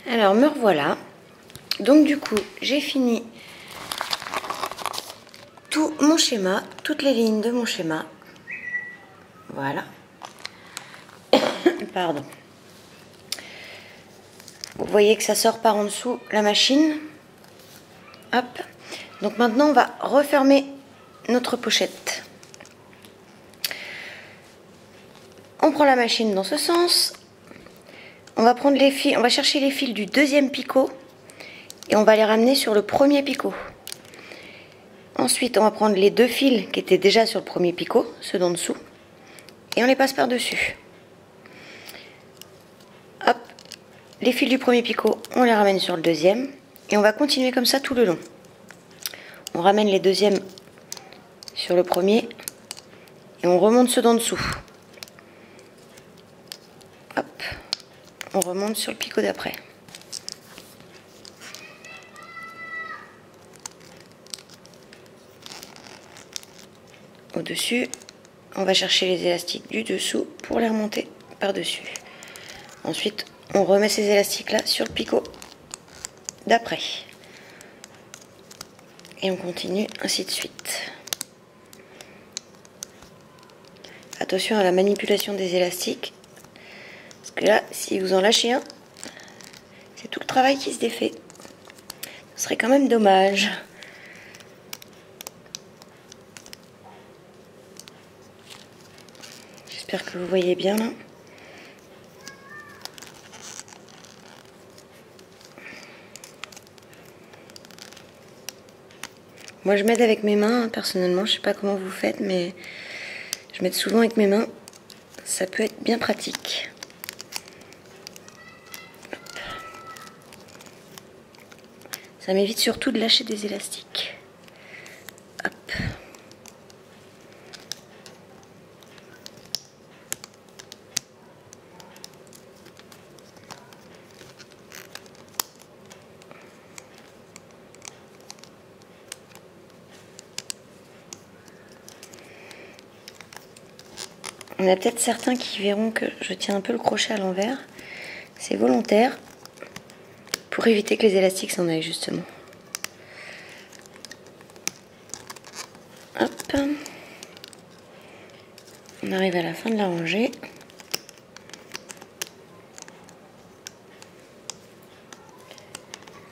Alors me revoilà. Donc du coup j'ai fini tout mon schéma, toutes les lignes de mon schéma. Voilà. Pardon. Vous voyez que ça sort par en dessous la machine. Hop. Donc maintenant on va refermer notre pochette. On prend la machine dans ce sens. On va prendre les fils, on va chercher les fils du deuxième picot et on va les ramener sur le premier picot. Ensuite, on va prendre les deux fils qui étaient déjà sur le premier picot, ceux d'en dessous, et on les passe par-dessus. Hop, les fils du premier picot, on les ramène sur le deuxième et on va continuer comme ça tout le long. On ramène les deuxièmes sur le premier et on remonte ceux d'en dessous. Hop, on remonte sur le picot d'après. Au-dessus, on va chercher les élastiques du dessous pour les remonter par-dessus. Ensuite, on remet ces élastiques-là sur le picot d'après. Et on continue ainsi de suite. Attention à la manipulation des élastiques. Parce que là, si vous en lâchez un, c'est tout le travail qui se défait. Ce serait quand même dommage. J'espère que vous voyez bien là. Moi je m'aide avec mes mains, personnellement, je sais pas comment vous faites, mais je m'aide souvent avec mes mains. Ça peut être bien pratique. Hop. Ça m'évite surtout de lâcher des élastiques. Hop. Il y en a peut-être certains qui verront que je tiens un peu le crochet à l'envers. C'est volontaire pour éviter que les élastiques s'en aillent justement. Hop. On arrive à la fin de la rangée.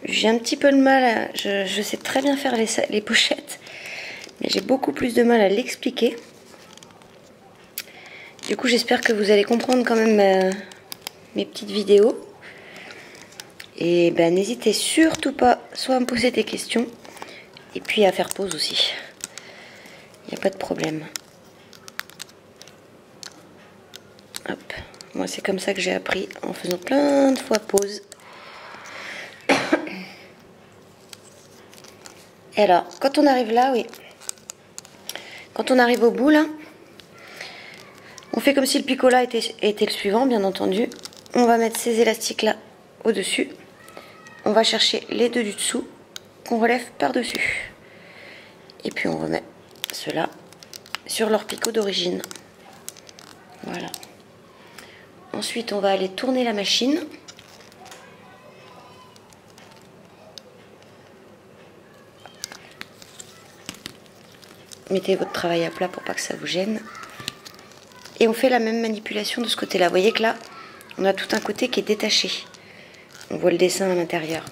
J'ai un petit peu de mal, je sais très bien faire les pochettes, mais j'ai beaucoup plus de mal à l'expliquer. Du coup, j'espère que vous allez comprendre quand même mes petites vidéos. Et ben, n'hésitez surtout pas soit à me poser des questions, et puis à faire pause aussi. Il n'y a pas de problème. Hop. Moi, c'est comme ça que j'ai appris, en faisant plein de fois pause. Et alors, quand on arrive là, oui. Quand on arrive au bout, là, on fait comme si le picot là était le suivant, bien entendu. On va mettre ces élastiques là au-dessus. On va chercher les deux du dessous qu'on relève par-dessus. Et puis on remet ceux-là sur leur picot d'origine. Voilà. Ensuite, on va aller tourner la machine. Mettez votre travail à plat pour pas que ça vous gêne. Et on fait la même manipulation de ce côté-là. Vous voyez que là, on a tout un côté qui est détaché. On voit le dessin à l'intérieur.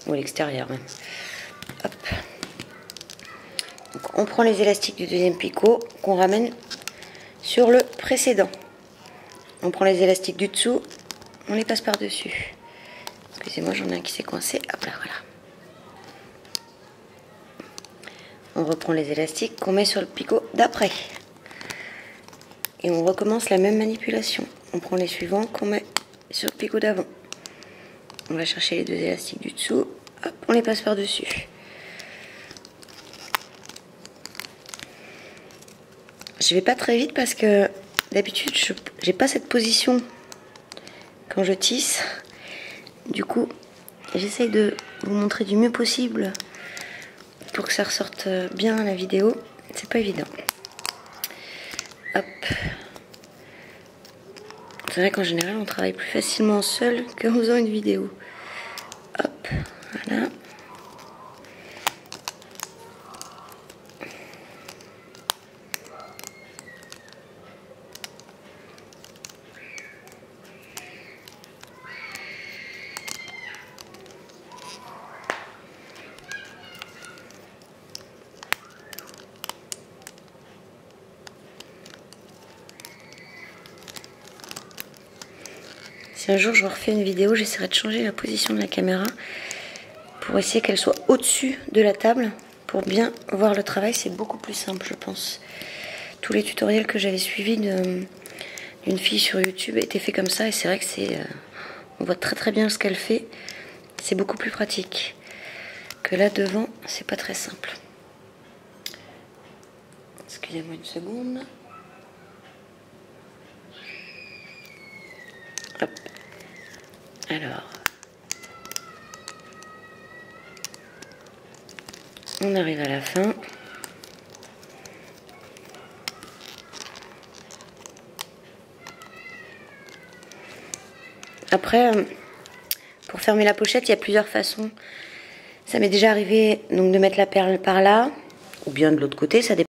Ou à l'extérieur même. Hop. Donc, on prend les élastiques du deuxième picot qu'on ramène sur le précédent. On prend les élastiques du dessous, on les passe par-dessus. Excusez-moi, j'en ai un qui s'est coincé. Hop là, voilà. On reprend les élastiques qu'on met sur le picot d'après. Et on recommence la même manipulation. On prend les suivants qu'on met sur le picot d'avant. On va chercher les deux élastiques du dessous. Hop, on les passe par-dessus. Je vais pas très vite parce que d'habitude, j'ai pas cette position quand je tisse. Du coup, j'essaye de vous montrer du mieux possible pour que ça ressorte bien à la vidéo. C'est pas évident. Hop. C'est vrai qu'en général, on travaille plus facilement seul qu'en faisant une vidéo. Hop, voilà. Si un jour je refais une vidéo, j'essaierai de changer la position de la caméra pour essayer qu'elle soit au-dessus de la table pour bien voir le travail. C'est beaucoup plus simple, je pense. Tous les tutoriels que j'avais suivis d'une fille sur YouTube étaient faits comme ça et c'est vrai que on voit très très bien ce qu'elle fait. C'est beaucoup plus pratique que là devant, c'est pas très simple. Excusez-moi une seconde. Hop. Alors, on arrive à la fin. Après, pour fermer la pochette, il y a plusieurs façons. Ça m'est déjà arrivé donc de mettre la perle par là, ou bien de l'autre côté, ça dépend.